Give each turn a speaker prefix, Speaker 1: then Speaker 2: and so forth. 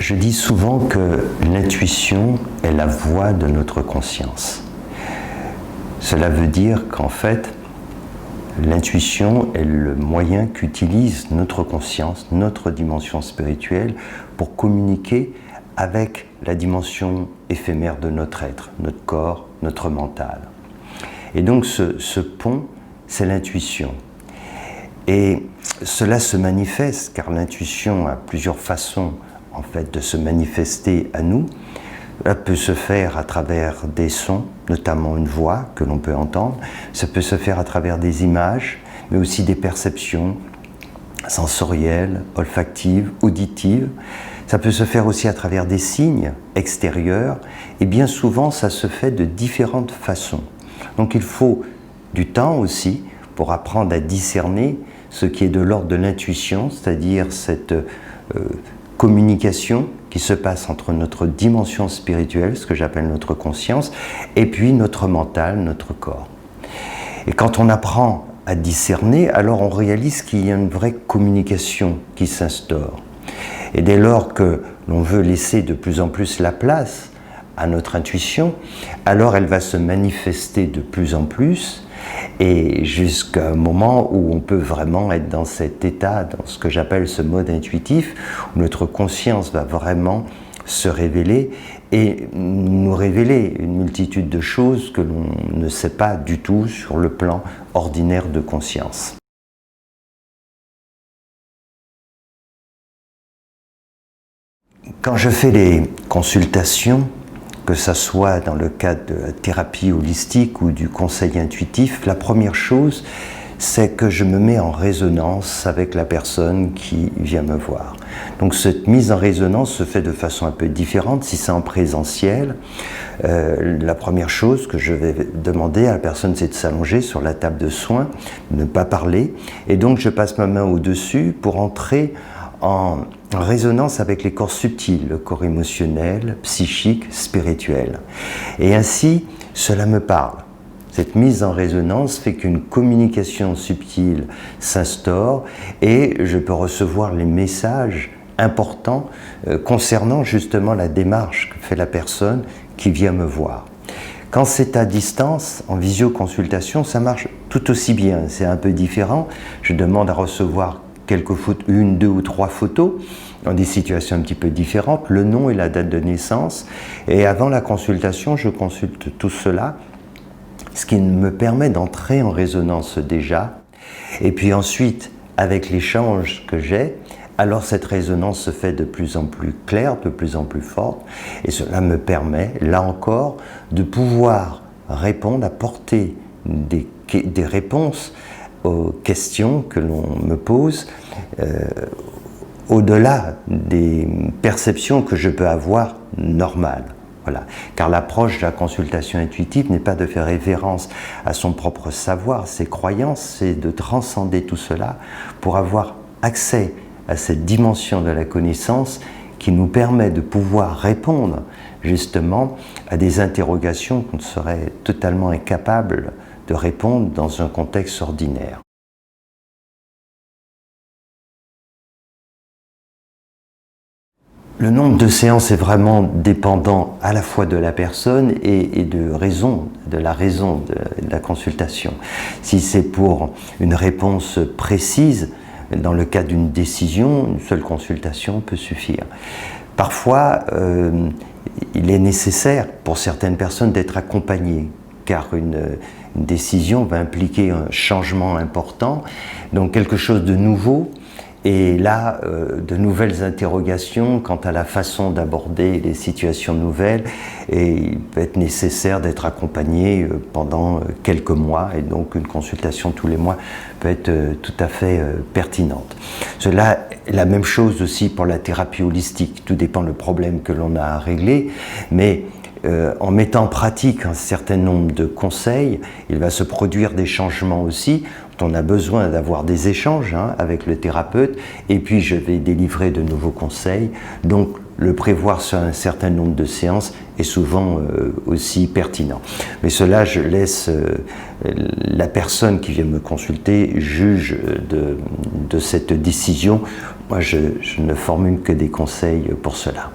Speaker 1: Je dis souvent que l'intuition est la voix de notre conscience. Cela veut dire qu'en fait, l'intuition est le moyen qu'utilise notre conscience, notre dimension spirituelle, pour communiquer avec la dimension éphémère de notre être, notre corps, notre mental. Et donc ce pont, c'est l'intuition. Et cela se manifeste, car l'intuition a plusieurs façons en fait de se manifester à nous. Ça peut se faire à travers des sons, notamment une voix que l'on peut entendre. Ça peut se faire à travers des images, mais aussi des perceptions sensorielles, olfactives, auditives. Ça peut se faire aussi à travers des signes extérieurs. Et bien souvent, ça se fait de différentes façons. Donc il faut du temps aussi pour apprendre à discerner ce qui est de l'ordre de l'intuition, c'est-à-dire cette communication qui se passe entre notre dimension spirituelle, ce que j'appelle notre conscience, et puis notre mental, notre corps. Et quand on apprend à discerner, alors on réalise qu'il y a une vraie communication qui s'instaure. Et dès lors que l'on veut laisser de plus en plus la place à notre intuition, alors elle va se manifester de plus en plus, et jusqu'à un moment où on peut vraiment être dans cet état, dans ce que j'appelle ce mode intuitif, où notre conscience va vraiment se révéler et nous révéler une multitude de choses que l'on ne sait pas du tout sur le plan ordinaire de conscience. Quand je fais les consultations, que ce soit dans le cadre de la thérapie holistique ou du conseil intuitif, la première chose, c'est que je me mets en résonance avec la personne qui vient me voir. Donc cette mise en résonance se fait de façon un peu différente. Si c'est en présentiel, la première chose que je vais demander à la personne, c'est de s'allonger sur la table de soins, de ne pas parler, et donc je passe ma main au-dessus pour entrer en résonance avec les corps subtils, le corps émotionnel, psychique, spirituel. Et ainsi, cela me parle. Cette mise en résonance fait qu'une communication subtile s'instaure et je peux recevoir les messages importants concernant justement la démarche que fait la personne qui vient me voir. Quand c'est à distance, en visioconsultation, ça marche tout aussi bien. C'est un peu différent. Je demande à recevoir quelques photos, 1, 2 ou 3 photos, dans des situations un petit peu différentes, le nom et la date de naissance. Et avant la consultation, je consulte tout cela, ce qui me permet d'entrer en résonance déjà. Et puis ensuite, avec l'échange que j'ai, alors cette résonance se fait de plus en plus claire, de plus en plus forte. Et cela me permet, là encore, de pouvoir répondre, apporter des réponses aux questions que l'on me pose, au-delà des perceptions que je peux avoir normales. Voilà. Car l'approche de la consultation intuitive n'est pas de faire révérence à son propre savoir, ses croyances, c'est de transcender tout cela pour avoir accès à cette dimension de la connaissance qui nous permet de pouvoir répondre justement à des interrogations qu'on serait totalement incapable de répondre dans un contexte ordinaire. Le nombre de séances est vraiment dépendant à la fois de la personne et de la raison de la consultation. Si c'est pour une réponse précise, dans le cas d'une décision, une seule consultation peut suffire. Parfois, il est nécessaire pour certaines personnes d'être accompagnées, car une décision va impliquer un changement important, donc quelque chose de nouveau, et là, de nouvelles interrogations quant à la façon d'aborder les situations nouvelles, et il peut être nécessaire d'être accompagné pendant quelques mois, et donc une consultation tous les mois peut être tout à fait pertinente. Cela est la même chose aussi pour la thérapie holistique, tout dépend du problème que l'on a à régler, mais en mettant en pratique un certain nombre de conseils, il va se produire des changements aussi. On a besoin d'avoir des échanges avec le thérapeute, et puis je vais délivrer de nouveaux conseils. Donc le prévoir sur un certain nombre de séances est souvent aussi pertinent. Mais cela, je laisse la personne qui vient me consulter juge de cette décision. Moi, je ne formule que des conseils pour cela.